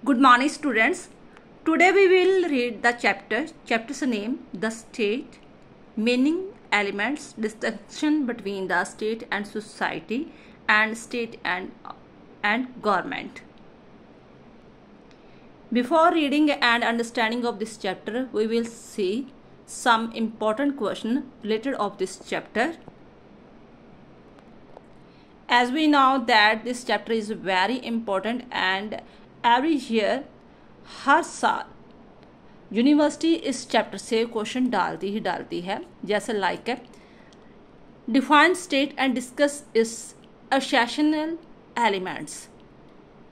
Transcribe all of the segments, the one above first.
Good morning, students. Today we will read the chapter's name, the state, meaning, elements, distinction between the state and society, and state and government. Before reading and understanding of this chapter, we will see some important questions related of this chapter. As we know that this chapter is very important and every year हर साल university इस chapter से question डालती है जैसे like है define state and discuss इस essential elements.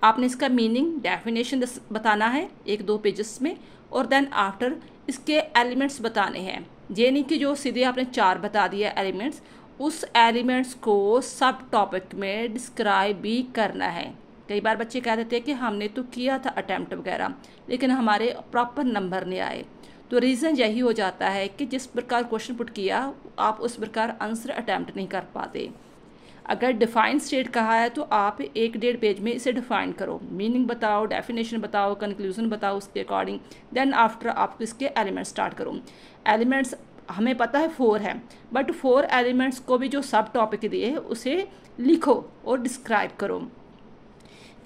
आपने इसका मीनिंग डेफिनेशन बताना है 1-2 पेजेस में और देन आफ्टर इसके एलिमेंट्स बताने हैं। ये नहीं कि जो सीधे आपने 4 बता दिया एलिमेंट्स, उस एलिमेंट्स को सब टॉपिक में डिस्क्राइब भी करना है। कई बार बच्चे कह देते हैं कि हमने तो किया था अटैम्प्ट वगैरह लेकिन हमारे प्रॉपर नंबर नहीं आए, तो रीज़न यही हो जाता है कि जिस प्रकार क्वेश्चन पुट किया आप उस प्रकार आंसर अटैम्प्ट नहीं कर पाते। अगर डिफाइन स्टेट कहा है तो आप 1-1.5 पेज में इसे डिफाइन करो, मीनिंग बताओ, डेफिनेशन बताओ, कंक्लूजन बताओ, उसके अकॉर्डिंग देन आफ्टर आप इसके एलिमेंट्स स्टार्ट करो। एलिमेंट्स हमें पता है 4 है, बट 4 एलिमेंट्स को भी जो सब टॉपिक दिए उसे लिखो और डिस्क्राइब करो।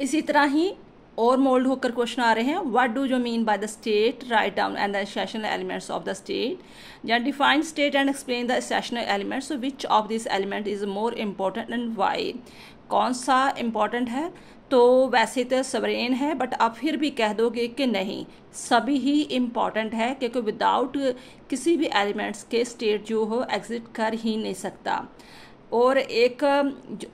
इसी तरह ही और मोल्ड होकर क्वेश्चन आ रहे हैं। What do you mean by the state, write down and the essential elements of the state. या define state and explain the essential elements, which of this element is more important and why. कौन सा important है? तो वैसे तो सवरेन है, but आप फिर भी कह दोगे कि नहीं सभी ही इम्पॉर्टेंट है, क्योंकि विदाउट किसी भी एलिमेंट्स के स्टेट जो हो एग्जिट कर ही नहीं सकता। और एक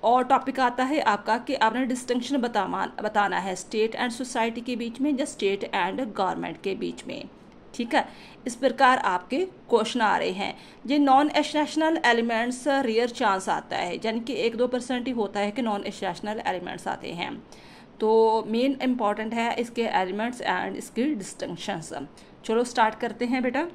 और टॉपिक आता है आपका कि आपने डिस्टिंक्शन बताना है स्टेट एंड सोसाइटी के बीच में या स्टेट एंड गवर्नमेंट के बीच में। ठीक है, इस प्रकार आपके क्वेश्चन आ रहे हैं। ये non essential elements rare chance आता है, यानी कि 1-2% ही होता है कि नॉन एसेंशियल एलिमेंट्स आते हैं। तो मेन इम्पॉर्टेंट है इसके एलिमेंट्स एंड इसके डिस्टिंक्शंस। चलो स्टार्ट करते हैं बेटा।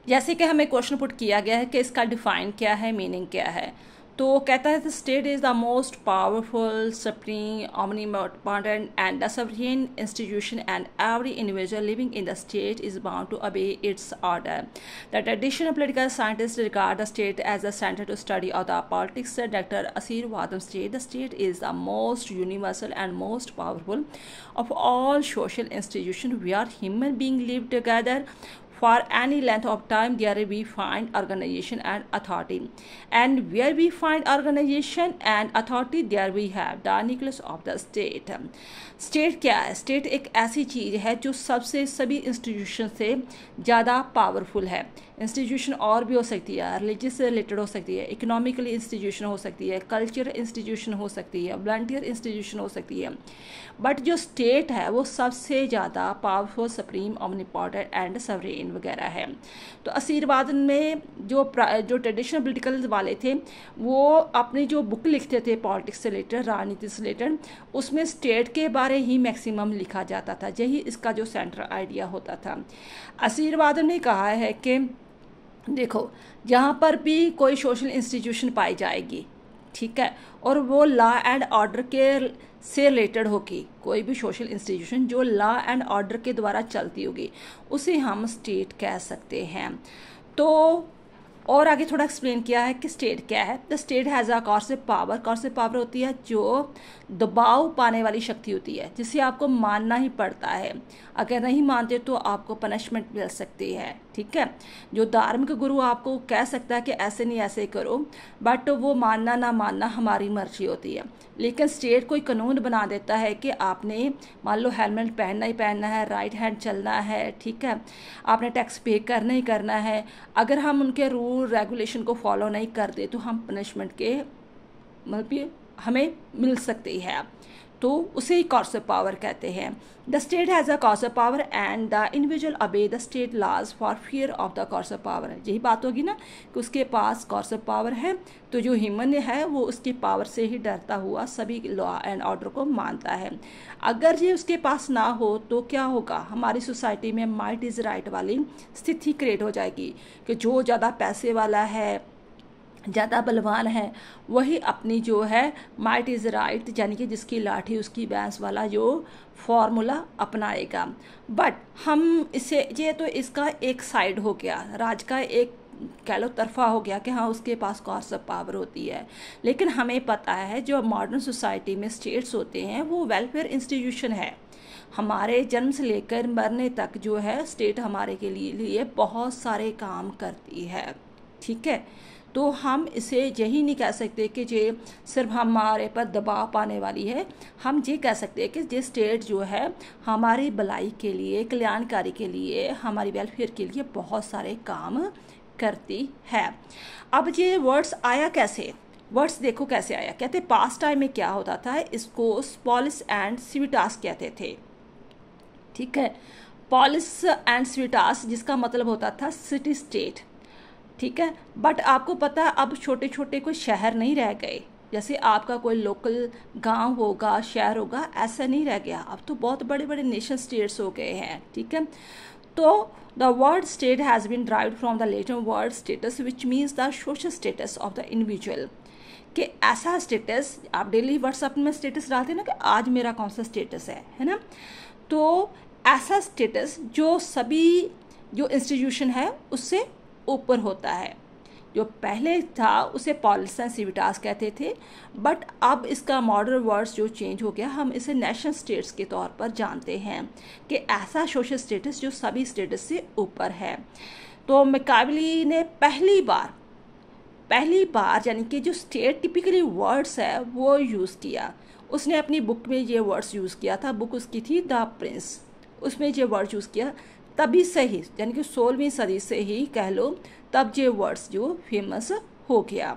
जैसे कि हमें क्वेश्चन पुट किया गया है कि इसका डिफाइन क्या है, मीनिंग क्या है, तो कहता है the state is the most powerful, supreme, omnipotent and the sovereign institution, and every individual living in the state is bound to obey its order. The traditional political scientists regard the state as a center to study of the politics. Dr. Asirvadam states the state is the most universal and most powerful of all social institutions where human beings live together for any length of time. There we find organization and authority, and where we find organization and authority there we have the nucleus of the state. State क्या है? State एक ऐसी चीज़ है जो सभी institution से ज़्यादा powerful है। इंस्टीट्यूशन और भी हो सकती है, रिलीजियस से रिलेटेड हो सकती है, इकोनॉमिकली इंस्टीट्यूशन हो सकती है, कल्चर इंस्टीट्यूशन हो सकती है, वॉलंटियर इंस्टीट्यूशन हो सकती है, बट जो स्टेट है वो सबसे ज़्यादा पावरफुल, सुप्रीम, ओमनिपोटेंट एंड सवरेन वगैरह है। तो आशीर्वाद में जो ट्रेडिशनल पॉलिटिकल वाले थे वो अपनी जो बुक लिखते थे पॉलिटिक्स से रिलेटेड, राजनीति से रिलेटेड, उसमें स्टेट के बारे ही मैक्सिमम लिखा जाता था, यही इसका जो सेंट्रल आइडिया होता था। आशीर्वाद ने कहा है कि देखो जहाँ पर भी कोई सोशल इंस्टीट्यूशन पाई जाएगी, ठीक है, और वो लॉ एंड ऑर्डर के से रिलेटेड होगी, कोई भी सोशल इंस्टीट्यूशन जो लॉ एंड ऑर्डर के द्वारा चलती होगी उसे हम स्टेट कह सकते हैं। तो और आगे थोड़ा एक्सप्लेन किया है कि स्टेट क्या है। The state has a coercive power. Coercive power होती है जो दबाव पाने वाली शक्ति होती है, जिसे आपको मानना ही पड़ता है, अगर नहीं मानते तो आपको पनिशमेंट मिल सकती है। ठीक है, जो धार्मिक गुरु आपको कह सकता है कि ऐसे नहीं ऐसे करो, बट वो मानना ना मानना हमारी मर्जी होती है। लेकिन स्टेट कोई कानून बना देता है कि आपने मान लो हेलमेट पहनना ही पहनना है, राइट हैंड चलना है, ठीक है, आपने टैक्स पे करना ही करना है। अगर हम उनके रूल रेगुलेशन को फॉलो नहीं करते तो हम पनिशमेंट के मतलब हमें मिल सकती है, तो उसे ही कॉर्सिव पावर कहते हैं। The state has a coercive power and the individual obey the state laws for fear of the coercive power. यही बात होगी ना कि उसके पास कॉर्सिव पावर है, तो जो ह्यूमन है वो उसकी पावर से ही डरता हुआ सभी लॉ एंड ऑर्डर को मानता है। अगर ये उसके पास ना हो तो क्या होगा, हमारी सोसाइटी में माइट इज़ राइट वाली स्थिति क्रिएट हो जाएगी कि जो ज़्यादा पैसे वाला है ज़्यादा बलवान है वही अपनी जो है माइट इज़ राइट, यानी कि जिसकी लाठी उसकी भैंस वाला जो फॉर्मूला अपनाएगा। बट हम इसे ये तो इसका एक साइड हो गया, राज का एक कह लो तरफा हो गया कि हाँ उसके पास कॉर्स ऑफ पावर होती है। लेकिन हमें पता है जो मॉडर्न सोसाइटी में स्टेट्स होते हैं वो वेलफेयर इंस्टीट्यूशन है। हमारे जन्म से लेकर मरने तक जो है स्टेट हमारे के लिए बहुत सारे काम करती है, ठीक है। तो हम इसे यही नहीं कह सकते कि ये सिर्फ हमारे पर दबाव पाने वाली है। हम ये कह सकते हैं कि ये स्टेट जो है हमारी भलाई के लिए, कल्याणकारी के लिए, हमारी वेलफेयर के लिए बहुत सारे काम करती है। अब ये वर्ड्स आया कैसे, वर्ड्स देखो कैसे आया। कहते पास्ट टाइम में क्या होता था, इसको पॉलिस एंड सिविटास कहते थे, ठीक है। पॉलिस एंड सिविटास जिसका मतलब होता था सिटी स्टेट, ठीक है। बट आपको पता है अब छोटे छोटे कोई शहर नहीं रह गए, जैसे आपका कोई लोकल गांव होगा, शहर होगा, ऐसा नहीं रह गया। अब तो बहुत बड़े बड़े नेशन स्टेट्स हो गए हैं, ठीक है। तो the word state has been derived from the latter word status which means the social status of the individual, कि ऐसा स्टेटस, आप डेली व्हाट्सएप में स्टेटस डालते हैं ना कि आज मेरा कौन सा स्टेटस है ना। तो ऐसा स्टेटस जो सभी जो इंस्टीट्यूशन है उससे ऊपर होता है। जो पहले था उसे पॉलिस एंड सिविटास कहते थे, बट अब इसका मॉडर्न वर्ड्स जो चेंज हो गया, हम इसे नेशनल स्टेट्स के तौर पर जानते हैं कि ऐसा सोशल स्टेटस जो सभी स्टेटस से ऊपर है। तो मैकावली ने पहली बार यानी कि जो स्टेट टिपिकली वर्ड्स है वो यूज़ किया। उसने अपनी बुक में ये वर्ड्स यूज़ किया था, बुक उसकी थी द प्रिंस, उसमें ये वर्ड यूज़ किया। तभी से ही यानी कि 16वीं सदी से ही कह लो, तब ये वर्ड्स जो फेमस हो गया।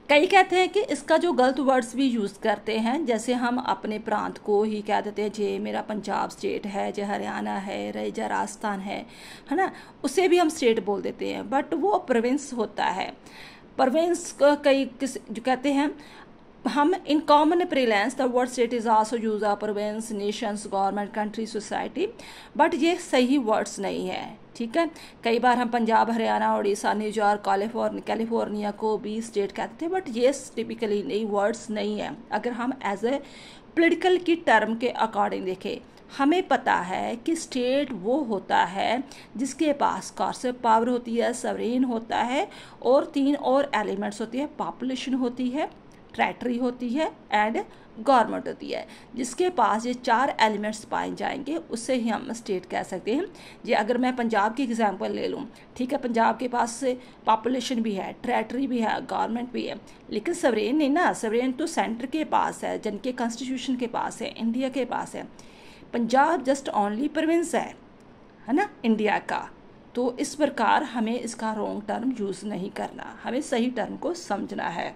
कई कहते हैं कि इसका जो गलत वर्ड्स भी यूज़ करते हैं, जैसे हम अपने प्रांत को ही कह देते हैं जे मेरा पंजाब स्टेट है, जे हरियाणा है, जे राजस्थान है ना, उसे भी हम स्टेट बोल देते हैं, बट वो प्रोविंस होता है। प्रोविंस कई जो कहते हैं हम in common parlance the word state is also use a province, nations, government, country, society, but ये सही वर्ड्स नहीं है, ठीक है। कई बार हम पंजाब, हरियाणा, उड़ीसा, न्यूयॉर्क, कैलिफोर्निया को भी स्टेट कहते थे, बट ये टिपिकली नहीं वर्ड्स नहीं है। अगर हम एज ए पॉलिटिकल की टर्म के अकॉर्डिंग देखें, हमें पता है कि स्टेट वो होता है जिसके पास कॉर्स पावर होती है, सवरेन होता है, और 3 और एलिमेंट्स होती है, पॉपुलेशन होती है, टेरिटरी होती है एंड गवर्नमेंट होती है। जिसके पास ये 4 एलिमेंट्स पाए जाएंगे उससे ही हम स्टेट कह सकते हैं। ये अगर मैं पंजाब की एग्जांपल ले लूँ, ठीक है, पंजाब के पास पॉपुलेशन भी है, टेरिटरी भी है, गवर्नमेंट भी है, लेकिन सवरेन नहीं ना। सवरेन तो सेंटर के पास है, जिनके कॉन्स्टिट्यूशन के पास है, इंडिया के पास है। पंजाब जस्ट ओनली प्रोविंस है ना इंडिया का। तो इस प्रकार हमें इसका रॉन्ग टर्म यूज़ नहीं करना, हमें सही टर्म को समझना है।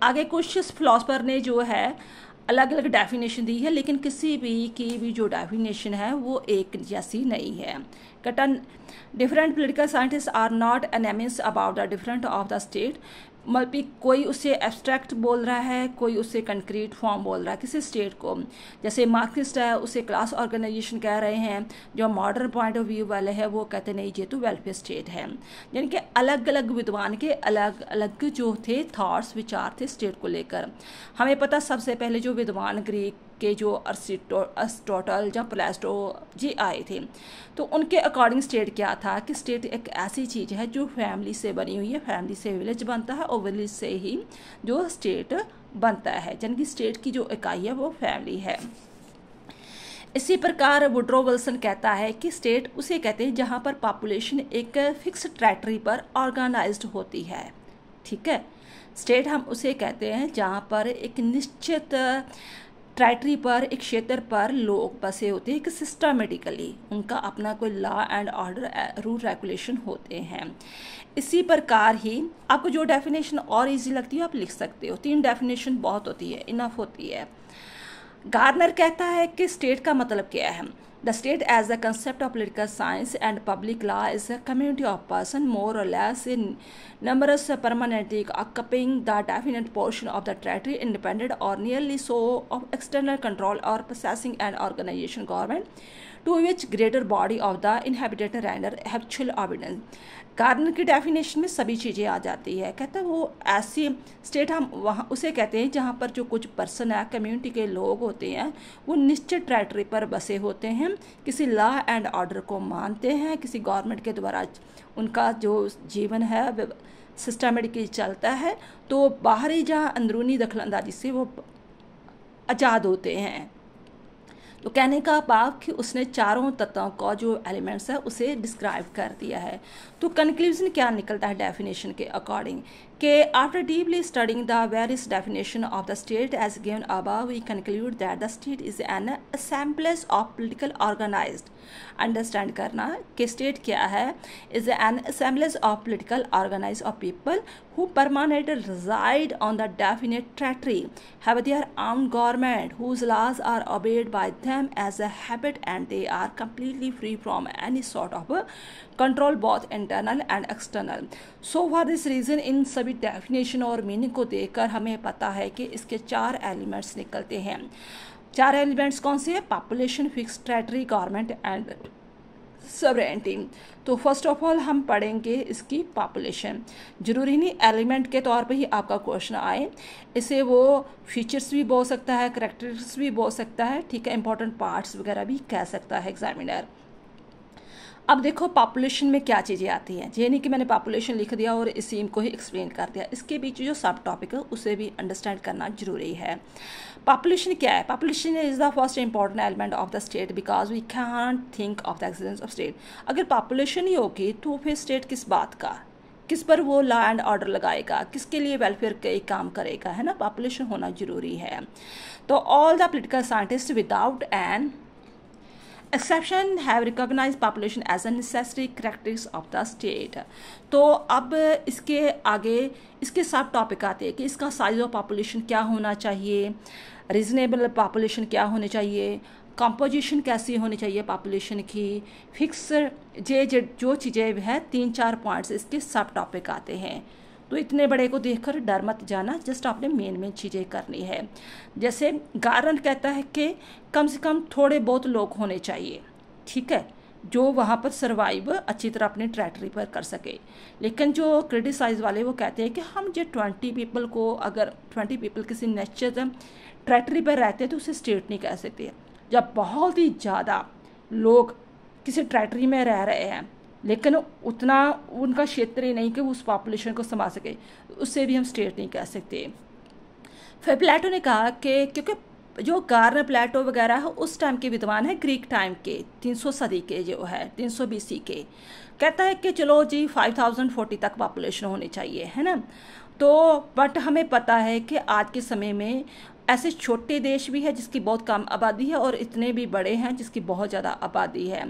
आगे कुछ फिलोसफर ने जो है अलग अलग डेफिनेशन दी है, लेकिन किसी भी की भी जो डेफिनेशन है वो एक जैसी नहीं है। कटन different political scientist are not unanimous about the different of the state, मतलब कोई उसे एब्स्ट्रैक्ट बोल रहा है, कोई उसे कंक्रीट फॉर्म बोल रहा है किसी स्टेट को। जैसे मार्क्सिस्ट है उसे क्लास ऑर्गेनाइजेशन कह रहे हैं, जो मॉडर्न पॉइंट ऑफ व्यू वाले हैं वो कहते नहीं ये तो वेलफेयर स्टेट है। यानी कि अलग अलग विद्वान के अलग अलग जो थे थॉट्स, विचार थे स्टेट को लेकर। हमें पता सबसे पहले जो विद्वान ग्रीक के जो अरिस्टोटल या प्लेटो जी आए थे, तो उनके अकॉर्डिंग स्टेट क्या था कि स्टेट एक ऐसी चीज़ है जो फैमिली से बनी हुई है, फैमिली से विलेज बनता है और विलेज से ही जो स्टेट बनता है, यानी कि स्टेट की जो इकाई है वो फैमिली है। इसी प्रकार वुड्रो विल्सन कहता है कि स्टेट उसे कहते हैं जहाँ पर पॉपुलेशन एक फिक्स टेरिटरी पर ऑर्गेनाइज्ड होती है, ठीक है। स्टेट हम उसे कहते हैं जहाँ पर एक निश्चित टेरिटरी पर, एक क्षेत्र पर लोग बसे होते हैं कि सिस्टमेटिकली उनका अपना कोई law and order, rule regulation होते हैं। इसी प्रकार ही आपको जो डेफिनेशन और इजी लगती है आप लिख सकते हो, 3 डेफिनेशन बहुत होती है, इनफ होती है। गार्नर कहता है कि स्टेट का मतलब क्या है। The state as a concept of political science and public law is a community of persons more or less in numerous permanently occupying the definite portion of the territory independent or nearly so of external control or possessing an organization government to which greater body of the inhabitant render habitual obedience. Garner की definition में सभी चीज़ें आ जाती है। कहता है वो ऐसी स्टेट हम वहाँ उसे कहते हैं जहाँ पर जो कुछ पर्सन है, कम्युनिटी के लोग होते हैं, वो निश्चित टेरिटरी पर बसे होते हैं, किसी लॉ एंड ऑर्डर को मानते हैं, किसी गवर्नमेंट के द्वारा उनका जो जीवन है सिस्टमेटिकली चलता है, तो बाहरी जहाँ अंदरूनी दखलंदाजी से वो आज़ाद होते हैं। तो कहने का भाव कि उसने चारों तत्वों का जो एलिमेंट्स है उसे डिस्क्राइब कर दिया है। तो कंक्लूजन क्या निकलता है डेफिनेशन के अकॉर्डिंग कि after deeply studying the various definition of the state as given above we conclude that the state is an assemblage of political organised. Understand करना कि स्टेट क्या है, is an assemblage of political organised of people who permanently reside on the definite territory, have their own government, whose laws are obeyed by them as a habit, and they are completely free from any sort of control, both internal and external. So for this reason, इन सभी definition और meaning को देखकर हमें पता है कि इसके 4 elements निकलते हैं। 4 एलिमेंट्स कौन से हैं? Population, fixed territory, government and sovereignty. तो फर्स्ट ऑफ ऑल हम पढ़ेंगे इसकी पॉपुलेशन। जरूरी नहीं एलिमेंट के तौर पे ही आपका क्वेश्चन आए, इसे वो फीचर्स भी बोल सकता है, करैक्टरिस्टिक्स भी बोल सकता है, ठीक है, इंपॉर्टेंट पार्ट्स वगैरह भी कह सकता है एग्जामिनर। अब देखो पॉपुलेशन में क्या चीज़ें आती हैं, ये नहीं कि मैंने पॉपुलेशन लिख दिया और इसी को ही एक्सप्लेन कर दिया, इसके बीच जो सब टॉपिक है उसे भी अंडरस्टैंड करना जरूरी है। पॉपुलेशन क्या है? Population is the first important element of the state because we can think of the existence of state. अगर पॉपुलेशन ही होगी तो फिर स्टेट किस बात का, किस पर वो लॉ एंड ऑर्डर लगाएगा, किसके लिए वेलफेयर का काम करेगा, है ना। पॉपुलेशन होना जरूरी है। तो all the political scientist without an exception have recognise population as a necessary characteristics of the state. तो अब इसके आगे इसके सब टॉपिक आते हैं कि इसका साइज ऑफ पॉपुलेशन क्या होना चाहिए, रीजनेबल पॉपुलेशन क्या होनी चाहिए, कंपोजिशन कैसी होनी चाहिए पॉपुलेशन की, फिक्स जो चीज़ें हैं 3-4 पॉइंट्स इसके सब टॉपिक आते हैं। तो इतने बड़े को देखकर डर मत जाना, जस्ट आपने मेन चीज़ें करनी है। जैसे गार्नर कहता है कि कम से कम थोड़े बहुत लोग होने चाहिए, ठीक है, जो वहाँ पर सर्वाइव अच्छी तरह अपने टेरिटरी पर कर सके। लेकिन जो क्रिटिसाइज वाले वो कहते हैं कि हम जो 20 पीपल को, अगर 20 पीपल किसी निश्चित टेरिटरी पर रहते हैं तो उसे स्टेट नहीं कह सकते। जब बहुत ही ज़्यादा लोग किसी टेरिटरी में रह रहे हैं लेकिन उतना उनका क्षेत्र ही नहीं कि उस पॉपुलेशन को संभाल सके, उससे भी हम स्टेट नहीं कह सकते। फिर प्लेटो ने कहा कि क्योंकि जो गार्नर प्लेटो वगैरह है उस टाइम के विद्वान है, ग्रीक टाइम के 300 सदी के जो है 300 BC के, कहता है कि चलो जी 5040 तक पॉपुलेशन होनी चाहिए, है ना। तो बट हमें पता है कि आज के समय में ऐसे छोटे देश भी है जिसकी बहुत कम आबादी है और इतने भी बड़े हैं जिसकी बहुत ज़्यादा आबादी है।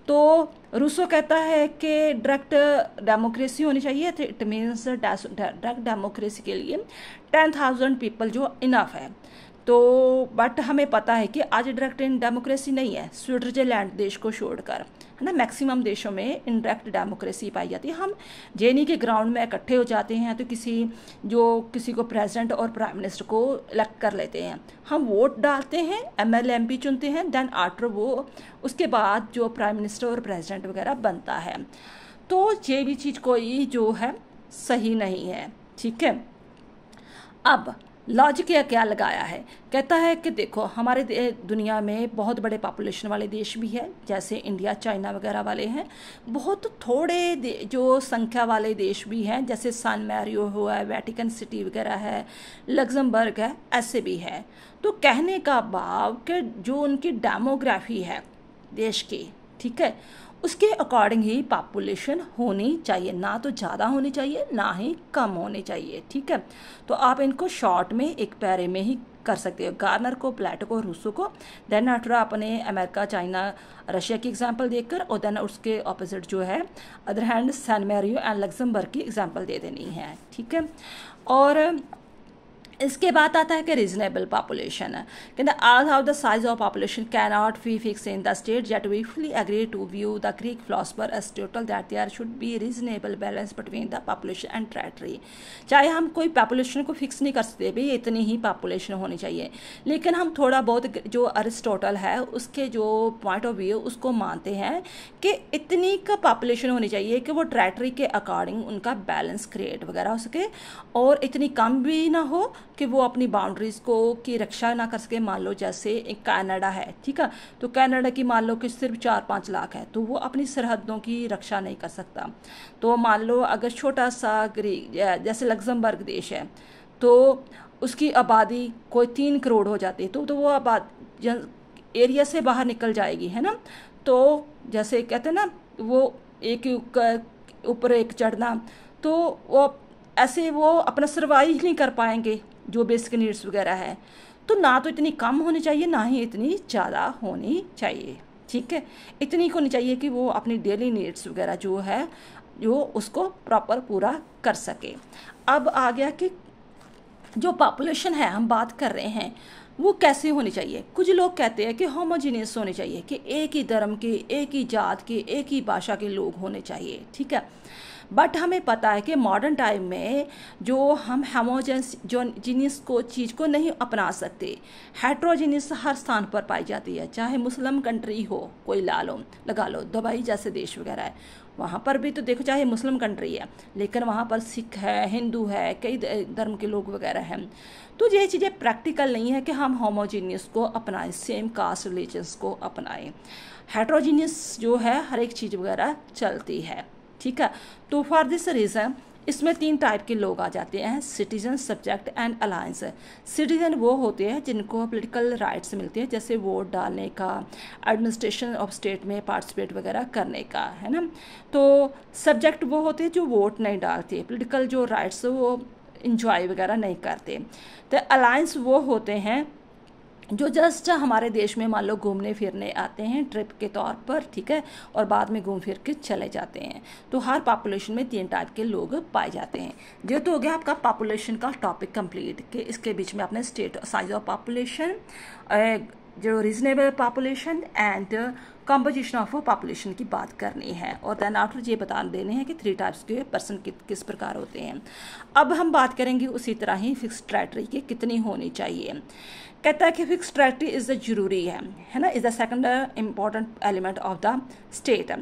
तो रूसो कहता है कि डायरेक्ट डेमोक्रेसी होनी चाहिए, तो इट मीन्स डायरेक्ट डेमोक्रेसी के लिए 10,000 पीपल जो इनफ है। तो बट हमें पता है कि आज डायरेक्ट डेमोक्रेसी नहीं है, स्विट्जरलैंड देश को छोड़कर, है ना। मैक्सिमम देशों में इनडायरेक्ट डेमोक्रेसी पाई जाती है। हम जेनी के ग्राउंड में इकट्ठे हो जाते हैं तो किसी को प्रेसिडेंट और प्राइम मिनिस्टर को इलेक्ट कर लेते हैं, हम वोट डालते हैं, MLA MP चुनते हैं, देन आफ्टर वो उसके बाद जो प्राइम मिनिस्टर और प्रेसिडेंट वगैरह बनता है। तो ये भी चीज़ कोई जो है सही नहीं है, ठीक है। अब लॉजिक क्या लगाया है, कहता है कि देखो हमारे दुनिया में बहुत बड़े पॉपुलेशन वाले देश भी है, जैसे इंडिया, चाइना वगैरह वाले हैं। बहुत थोड़े जो संख्या वाले देश भी हैं, जैसे सान मैरियो हुआ है, वेटिकन सिटी वगैरह है, लग्जमबर्ग है, ऐसे भी है। तो कहने का भाव कि जो उनकी डेमोग्राफी है देश की, ठीक है, उसके अकॉर्डिंग ही पॉपुलेशन होनी चाहिए, ना तो ज़्यादा होनी चाहिए ना ही कम होनी चाहिए, ठीक है। तो आप इनको शॉर्ट में एक पैरे में ही कर सकते हो, गार्नर को, प्लेटो को, रूसो को, देन आफ्टर आपने अमेरिका, चाइना, रशिया की एग्जांपल देकर और देन उसके ऑपोजिट जो है other hand San Marino and Luxembourg की एग्जांपल दे देनी है, ठीक है। और इसके बाद आता है कि रीजनेबल पॉपुलेशन है, कहते हैं आज how the size of population can not be fix in the state yet we fully agree to view the Greek philosopher Aristotle that there should be reasonable balance between the population and territory. चाहे हम कोई population को fix नहीं कर सकते भाई इतनी ही population होनी चाहिए, लेकिन हम थोड़ा बहुत जो अरिस्टोटल है उसके जो पॉइंट ऑफ व्यू उसको मानते हैं कि इतनी का पॉपुलेशन होनी चाहिए कि वो टेरिटरी के अकॉर्डिंग उनका बैलेंस क्रिएट वगैरह हो सके, और इतनी कम भी ना हो कि वो अपनी बाउंड्रीज़ को की रक्षा ना कर सके। मान लो जैसे एक कनाडा है, ठीक है, तो कनाडा की मान लो कि सिर्फ 4-5 लाख है, तो वो अपनी सरहदों की रक्षा नहीं कर सकता। तो मान लो अगर छोटा सा जैसे लग्जमबर्ग देश है, तो उसकी आबादी कोई 3 करोड़ हो जाती है, तो वो एरिया से बाहर निकल जाएगी, है ना। तो जैसे कहते हैं ना वो एक ऊपर एक चढ़ना, तो वो ऐसे वो अपना सर्वाइव नहीं कर पाएंगे जो बेसिक नीड्स वगैरह है। तो ना तो इतनी कम होनी चाहिए ना ही इतनी ज़्यादा होनी चाहिए, ठीक है। इतनी होनी चाहिए कि वो अपनी डेली नीड्स वगैरह जो है जो उसको प्रॉपर पूरा कर सके। अब आ गया कि जो पॉपुलेशन है हम बात कर रहे हैं वो कैसे होनी चाहिए। कुछ लोग कहते हैं कि होमोजीनियस होने चाहिए, कि एक ही धर्म के, एक ही जात के, एक ही भाषा के लोग होने चाहिए, ठीक है। बट हमें पता है कि मॉडर्न टाइम में जो हम होमोजीनियस को चीज़ को नहीं अपना सकते, हेट्रोजीनियस हर स्थान पर पाई जाती है। चाहे मुस्लिम कंट्री हो, कोई लगा लो दुबई जैसे देश वगैरह है, वहाँ पर भी तो देखो चाहे मुस्लिम कंट्री है लेकिन वहाँ पर सिख है, हिंदू है, कई धर्म के लोग वगैरह हैं। तो ये चीज़ें प्रैक्टिकल नहीं है कि हम होमोजीनियस को अपनाएं, सेम कास्ट रिलीजन्स को अपनाएं। हेट्रोजीनियस जो है हर एक चीज़ वगैरह चलती है, ठीक है। तो फॉर दिस रीज़न इसमें 3 टाइप के लोग आ जाते हैं, citizen, subject and alliance. Citizen वो होते हैं जिनको पॉलिटिकल राइट्स मिलते हैं, जैसे वोट डालने का, एडमिनिस्ट्रेशन ऑफ स्टेट में पार्टिसिपेट वगैरह करने का, है ना। तो सब्जेक्ट वो होते हैं जो वोट नहीं डालते, पॉलिटिकल जो राइट्स वो इंजॉय वगैरह नहीं करते। तो अलायंस वो होते हैं जो जस्ट हमारे देश में मान लो घूमने फिरने आते हैं ट्रिप के तौर पर, ठीक है, और बाद में घूम फिर के चले जाते हैं। तो हर पॉपुलेशन में 3 टाइप के लोग पाए जाते हैं। ये तो हो गया आपका पॉपुलेशन का टॉपिक कंप्लीट, कि इसके बीच में आपने स्टेट साइज ऑफ पॉपुलेशन, जो reasonable population and composition of population की बात करनी है, और देन आफ्टर ये बता देने हैं कि 3 टाइप्स के पर्सन किस प्रकार होते हैं। अब हम बात करेंगे उसी तरह ही फिक्स टेरिटरी की कितनी होनी चाहिए। कहता है कि फिक्स टेरिटरी इज़ जरूरी है ना, is the second important element of the state.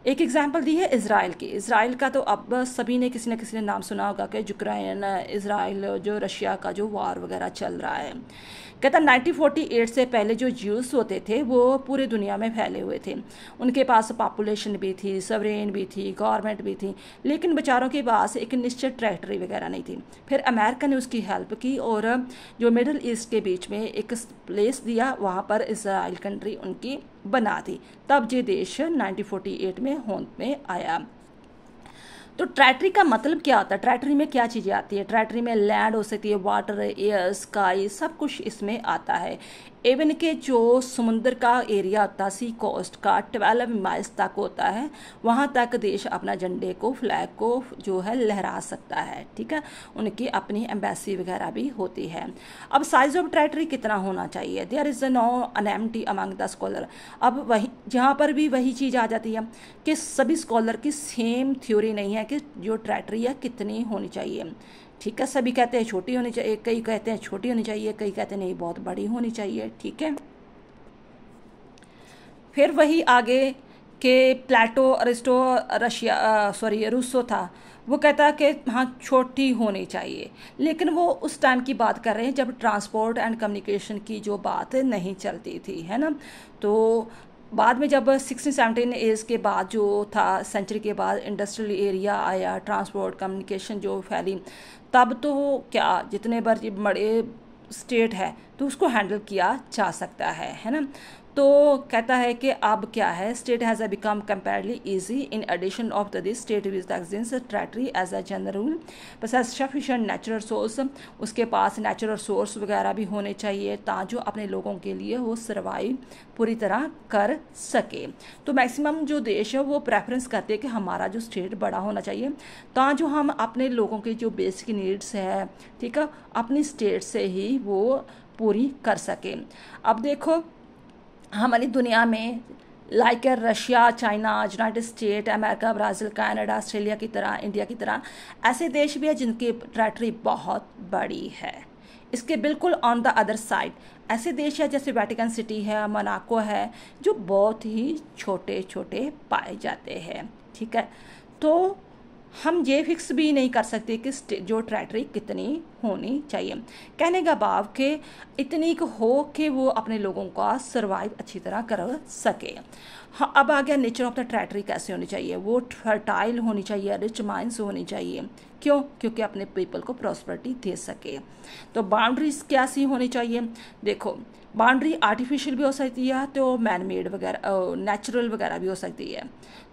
एक एग्जांपल दी है इज़राइल की। इज़राइल का तो अब सभी ने किसी न किसी ने नाम सुना होगा कि यूक्रेन, इज़राइल जो रशिया का जो वार वगैरह चल रहा है। कहता 1948 से पहले जो ज्यूस होते थे वो पूरी दुनिया में फैले हुए थे, उनके पास पॉपुलेशन भी थी, सवरेन भी थी, गवर्नमेंट भी थी, लेकिन बेचारों के पास एक निश्चित टेरिटरी वगैरह नहीं थी। फिर अमेरिका ने उसकी हेल्प की और जो मिडिल ईस्ट के बीच में एक प्लेस दिया, वहाँ पर इज़राइल कंट्री उनकी बना दी। तब ये देश 1948 में होंद में आया। तो टेरिटरी का मतलब क्या होता है, टेरिटरी में क्या चीज़ें आती है। टेरिटरी में लैंड हो सकती है, वाटर, एयर, स्काई, सब कुछ इसमें आता है। इवन के जो समुद्र का एरिया होता है, सी कोस्ट का 12 माइल्स तक होता है, वहाँ तक देश अपना झंडे को, फ्लैग को जो है लहरा सकता है, ठीक है। उनकी अपनी एम्बेसी वगैरह भी होती है। अब साइज ऑफ टेरिटरी कितना होना चाहिए, there is no unanimity among the scholar. अब वही जहाँ पर भी वही चीज़ आ जाती है कि सभी स्कॉलर की सेम थ्योरी नहीं है कि जो टेरिटरी है कितनी होनी चाहिए, ठीक है। सभी कहते हैं छोटी होनी चाहिए, कई कहते हैं छोटी होनी चाहिए, कई कहते हैं नहीं बहुत बड़ी होनी चाहिए, ठीक है। फिर वही आगे के प्लेटो, अरिस्टो, रूसो था, वो कहता है कि हाँ छोटी होनी चाहिए, लेकिन वो उस टाइम की बात कर रहे हैं जब ट्रांसपोर्ट एंड कम्युनिकेशन की जो बात नहीं चलती थी, है ना। तो बाद में जब 16-17 एज के बाद जो था, सेंचुरी के बाद इंडस्ट्रियल एरिया आया, ट्रांसपोर्ट कम्युनिकेशन जो फैली, तब तो क्या जितने बड़े स्टेट है तो उसको हैंडल किया जा सकता है ना। तो कहता है कि अब क्या है, state has become comparably easy in addition of this state with the exist territory as a general rule बस सफिशेंट नेचुरल सोर्स, उसके पास नेचुरल सोर्स वगैरह भी होने चाहिए ताकि अपने लोगों के लिए वो सर्वाइव पूरी तरह कर सके। तो मैक्सिमम जो देश है वो प्रेफरेंस करते हैं कि हमारा जो स्टेट बड़ा होना चाहिए ताकि हम अपने लोगों के जो बेसिक नीड्स है, ठीक है, अपनी स्टेट से ही वो पूरी कर सके। अब देखो हमारी दुनिया में like Russia, China, United state, America, Brazil, Canada, Australia की तरह, इंडिया की तरह ऐसे देश भी हैं जिनकी टेरिटरी बहुत बड़ी है। इसके बिल्कुल ऑन द अदर साइड ऐसे देश है जैसे वेटिकन सिटी है, मोनाको है, जो बहुत ही छोटे छोटे पाए जाते हैं, ठीक है। तो हम ये फिक्स भी नहीं कर सकते कि जो टेरिटरी कितनी होनी चाहिए। कहने का भाव कि इतनी हो कि वो अपने लोगों का सर्वाइव अच्छी तरह कर सके। हाँ, अब आ गया नेचर ऑफ द टेरिटरी कैसे होनी चाहिए। वो फर्टाइल होनी चाहिए, रिच माइंस होनी चाहिए। क्यों? क्योंकि अपने पीपल को प्रॉस्पेरिटी दे सके। तो बाउंड्रीज कैसी होनी चाहिए? देखो बाउंड्री आर्टिफिशियल भी हो सकती है, तो मैन मेड वगैरह, नेचुरल वगैरह भी हो सकती है।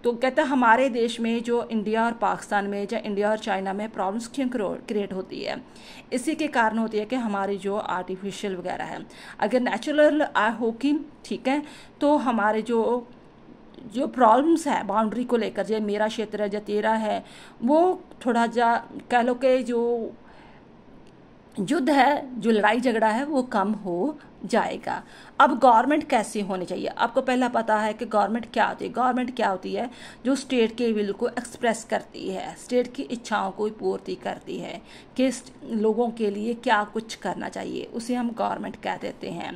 तो कहते हैं हमारे देश में जो इंडिया और पाकिस्तान में या इंडिया और चाइना में प्रॉब्लम्स क्यों क्रिएट होती है, इसी के कारण होती है कि हमारी जो आर्टिफिशियल वगैरह है, अगर नेचुरल होगी, ठीक है, तो हमारे जो प्रॉब्लम्स है बाउंड्री को लेकर, जो मेरा क्षेत्र है या तेरा है, वो थोड़ा जा कह लो कि जो युद्ध है, जो लड़ाई झगड़ा है, वो कम हो जाएगा। अब गवर्नमेंट कैसी होनी चाहिए? आपको पहला पता है कि गवर्नमेंट क्या होती है। गवर्नमेंट क्या होती है? जो स्टेट के विल को एक्सप्रेस करती है, स्टेट की इच्छाओं को पूर्ति करती है कि लोगों के लिए क्या कुछ करना चाहिए, उसे हम गवर्नमेंट कह देते हैं।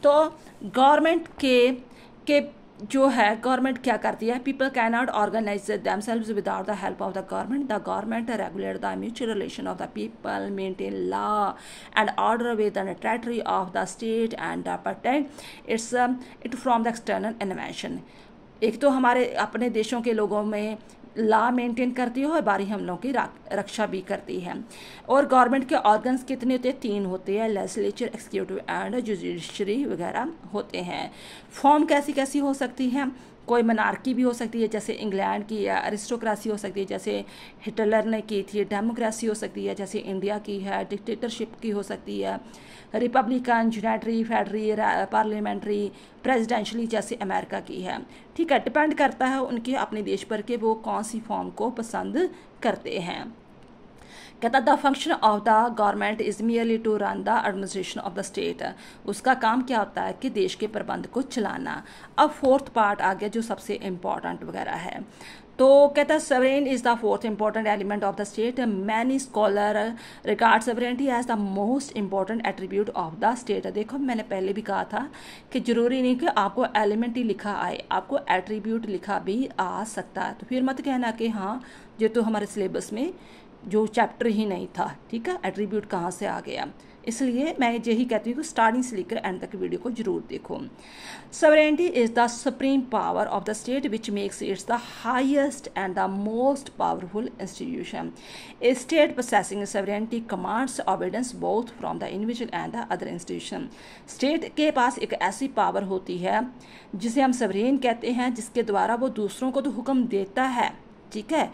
तो गवर्नमेंट के जो है गवर्नमेंट क्या करती है? People can not organise themselves without the help of the government regulate the mutual relation of the people, maintain law and order with the territory of the state and protect it from the external invasion. एक तो हमारे अपने देशों के लोगों में law maintain करती है और बाहरी हमलों की रक्षा भी करती है। और गवर्नमेंट के ऑर्गन्स कितने होते हैं? 3 होते हैं, लेजिस्लेचर, एक्सिक्यूटिव एंड जुडिशरी वगैरह होते हैं। फॉर्म कैसी कैसी हो सकती हैं? कोई मनार्की भी हो सकती है जैसे इंग्लैंड की, या अरिस्टोक्रेसी हो सकती है जैसे हिटलर ने की थी, डेमोक्रेसी हो सकती है जैसे इंडिया की है, डिक्टेटरशिप की हो सकती है, रिपब्लिकन, यूनाइटरी, फेडरी, पार्लियामेंट्री, प्रेसिडेंशली जैसे अमेरिका की है, ठीक है। डिपेंड करता है उनके अपने देश पर कि वो कौन सी फॉर्म को पसंद करते हैं। कहता the function of the government is merely to run the administration of the state. उसका काम क्या होता है? कि देश के प्रबंध को चलाना। अब 4th पार्ट आ गया जो सबसे इम्पॉर्टेंट वगैरह है। तो कहता है sovereign is the 4th important element of the state. Many scholar regard sovereignty as the most important attribute of the state. देखो मैंने पहले भी कहा था कि जरूरी नहीं कि आपको एलिमेंट ही लिखा आए, आपको एट्रीब्यूट लिखा भी आ सकता है। तो फिर मत कहना कि हाँ ये तो हमारे सिलेबस में जो चैप्टर ही नहीं था, ठीक है, एट्रीब्यूट कहाँ से आ गया। इसलिए मैं यही कहती हूँ कि स्टार्टिंग से लेकर एंड तक वीडियो को जरूर देखो। Sovereignty is the supreme power of the state which makes its the highest and the most powerful institution. A state possessing sovereignty commands obedience both from the individual and the other institution. State के पास एक ऐसी power होती है जिसे हम सवरेन कहते हैं, जिसके द्वारा वो दूसरों को तो हुक्म देता है, ठीक है,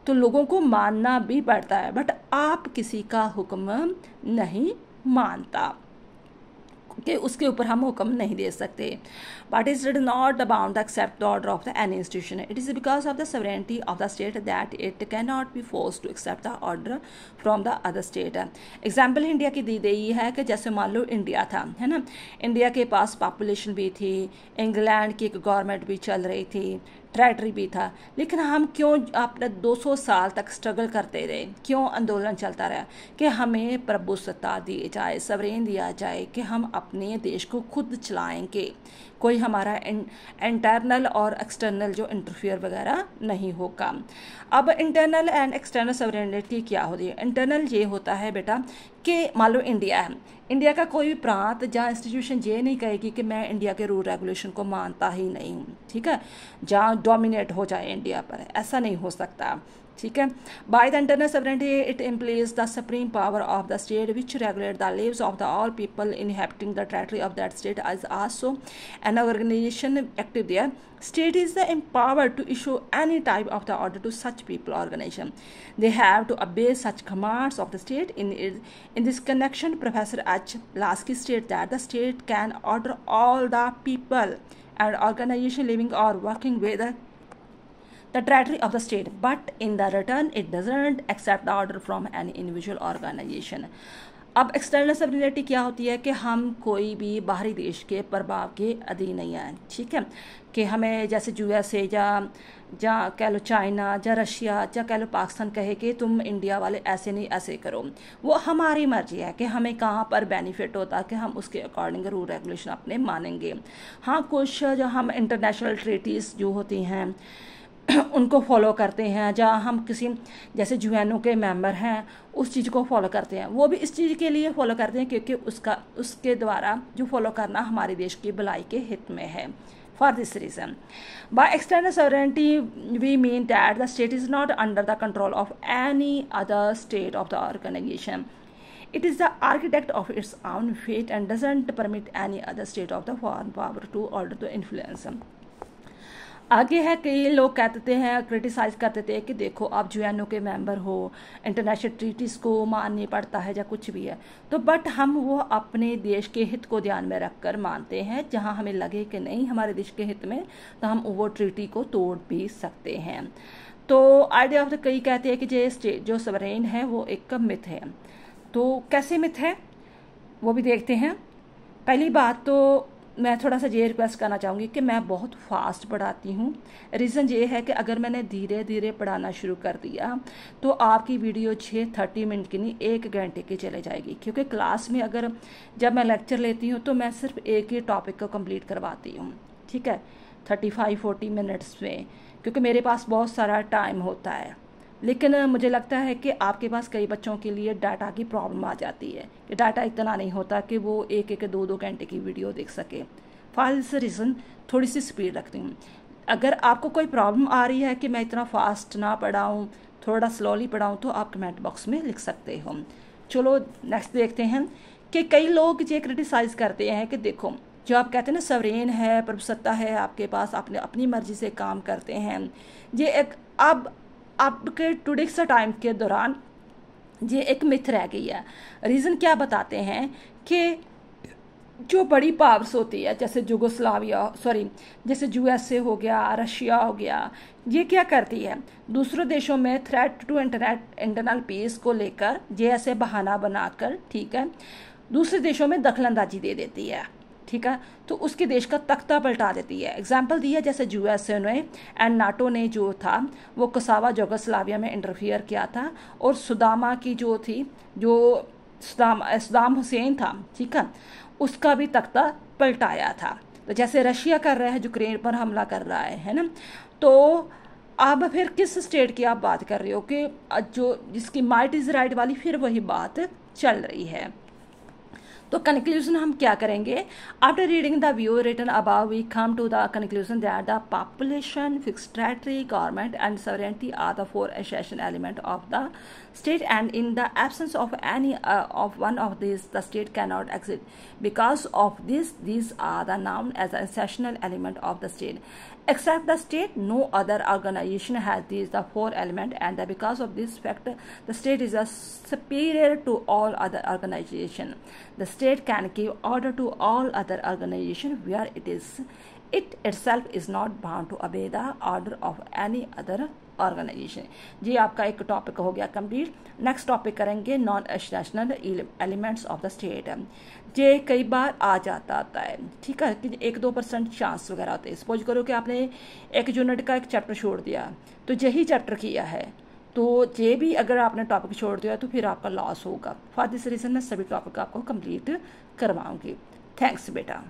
तो लोगों को मानना भी पड़ता है, बट आप किसी का हुक्म नहीं मानता कि उसके ऊपर हम हुक्म नहीं दे सकते। But is did not bound accept the order of the any institution. It is because of the sovereignty of the state that it can not be force to accept the order from the other state. Example India की दी गई है कि जैसे मान लो India था, है ना, इंडिया के पास पॉपुलेशन भी थी, इंग्लैंड की एक गवर्नमेंट भी चल रही थी, टेरिटरी भी था, लेकिन हम क्यों अपने 200 साल तक स्ट्रगल करते रहे, क्यों आंदोलन चलता रहा कि हमें प्रभुसत्ता दी जाए, सवरेन दिया जाए कि हम अपने देश को खुद चलाएंगे, कोई हमारा इंटरनल और एक्सटर्नल जो इंटरफियर वगैरह नहीं होगा। अब इंटरनल एंड एक्सटर्नल सवरेनिटी क्या होती है? इंटरनल ये होता है बेटा कि मान लो इंडिया है, इंडिया का कोई भी प्रांत जहाँ इंस्टीट्यूशन ये नहीं कहेगी कि मैं इंडिया के रूल रेगुलेशन को मानता ही नहीं हूँ, ठीक है, जहाँ डोमिनेट हो जाए इंडिया पर, ऐसा नहीं हो सकता, ठीक है। By the internal sovereignty it implies the supreme power of the state which regulate the lives of the all people inhabiting the territory of that state as also an organisation active there. State is empowered to issue any type of the order to such people organization. They have to obey such commands of the state. In this connection, Professor H. Lasky states that the state can order all the people and organization living or working with the territory of the state, but in the return, it doesn't accept the order from any individual organization. अब external sovereignty क्या होती है कि हम कोई भी बाहरी देश के प्रभाव के अधीन नहीं हैं, ठीक है, कि हमें जैसे यूएसए या कह लो चाइना या रशिया या कह लो पाकिस्तान कहे कि तुम इंडिया वाले ऐसे नहीं ऐसे करो. वो हमारी मर्जी है कि हमें कहाँ पर बेनिफिट होता है कि हम उसके अकॉर्डिंग रूल रेगुलेशन अपने मानेंगे. हाँ, कुछ जो हम इंटरनेशनल ट्रीटीज़ जो होती हैं उनको फॉलो करते हैं, जहाँ हम किसी जैसे यूएनओ के मेंबर हैं उस चीज़ को फॉलो करते हैं. वो भी इस चीज़ के लिए फॉलो करते हैं क्योंकि उसके द्वारा जो फॉलो करना हमारे देश की भलाई के हित में है. For this reason by external sovereignty we mean that the state is not under the control of any other state of the organisation. It is the architect of its own fate and doesn't permit any other state of the foreign power to order to influence. आगे है कई लोग कहते हैं, criticise करते थे कि देखो आप यूएनओ के मेंबर हो, इंटरनेशनल ट्रीटीज़ को माननी पड़ता है या कुछ भी है, तो बट हम वो अपने देश के हित को ध्यान में रखकर मानते हैं. जहां हमें लगे कि नहीं हमारे देश के हित में, तो हम वो ट्रीटी को तोड़ भी सकते हैं. तो आइडिया ऑफ द कई कहते हैं कि जो स्टेट जो सवरेन है वो एक मिथ है. तो कैसे मिथ है वो भी देखते हैं. पहली बात तो मैं थोड़ा सा ये रिक्वेस्ट करना चाहूँगी कि मैं बहुत फास्ट पढ़ाती हूँ. रीज़न ये है कि अगर मैंने धीरे धीरे पढ़ाना शुरू कर दिया तो आपकी वीडियो 30 मिनट की नहीं 1 घंटे की चले जाएगी. क्योंकि क्लास में अगर जब मैं लेक्चर लेती हूँ तो मैं सिर्फ एक ही टॉपिक को कंप्लीट करवाती हूँ, ठीक है, 35-40 मिनट्स में, क्योंकि मेरे पास बहुत सारा टाइम होता है. लेकिन मुझे लगता है कि आपके पास कई बच्चों के लिए डाटा की प्रॉब्लम आ जाती है कि डाटा इतना नहीं होता कि वो 1-2 घंटे की वीडियो देख सके. फॉर दिस रीज़न थोड़ी सी स्पीड रखती हूँ. अगर आपको कोई प्रॉब्लम आ रही है कि मैं इतना फास्ट ना पढ़ाऊँ, थोड़ा स्लोली पढ़ाऊँ, तो आप कमेंट बॉक्स में लिख सकते हो. चलो नेक्स्ट देखते हैं कि कई लोग ये क्रिटिसाइज़ करते हैं कि देखो जो आप कहते हैं ना सवरेन है, प्रभुसत्ता है आपके पास, आपने अपनी मर्जी से काम करते हैं. ये एक अब आपके टुडेक्स टाइम के दौरान ये एक मिथ रह गई है. रीज़न क्या बताते हैं कि जो बड़ी पावर्स होती है जैसे जैसे यूएसए हो गया, रशिया हो गया, ये क्या करती है दूसरों देशों में थ्रेट टू इंटरनल पीस को लेकर ये ऐसे बहाना बनाकर, ठीक है, दूसरे देशों में दखलंदाजी दे देती है, ठीक है, तो उसके देश का तख्ता पलटा देती है. एग्जाम्पल दी है जैसे यूएसए ने एंड नाटो ने जो था वो कोसोवो यूगोस्लाविया में इंटरफियर किया था, और सुदामा की जो थी जो सद्दाम हुसैन था, ठीक है, उसका भी तख्ता पलटाया था. तो जैसे रशिया कर रहा है, यूक्रेन पर हमला कर रहा है ना, तो अब फिर किस स्टेट की आप बात कर रहे हो कि जो जिसकी माइट इज राइट वाली, फिर वही बात चल रही है. तो कंक्लूजन हम क्या करेंगे? After reading the view written above we come to the conclusion that the population, fixed territory, government and sovereignty are the 4 essential element of the state, and in the absence of any of one of these, the state cannot exist. Because of this, these are the known as the essential element of the state. Except the state, no other organization has these the 4 elements, and because of this fact, the state is a superior to all other organization. The state can give order to all other organization where it itself is not bound to obey the order of any other organisation. जी आपका एक topic हो गया complete. Next topic करेंगे non national elements of the state. ये कई बार आ जाता है, ठीक है, कि 1-2% चांस वगैरह होते हैं. सपोज करो कि आपने एक यूनिट का एक चैप्टर छोड़ दिया, तो यही चैप्टर किया है, तो ये भी अगर आपने टॉपिक छोड़ दिया तो फिर आपका लॉस होगा. फॉर दिस रीजन मैं सभी टॉपिक आपको कंप्लीट करवाऊंगी. थैंक्स बेटा.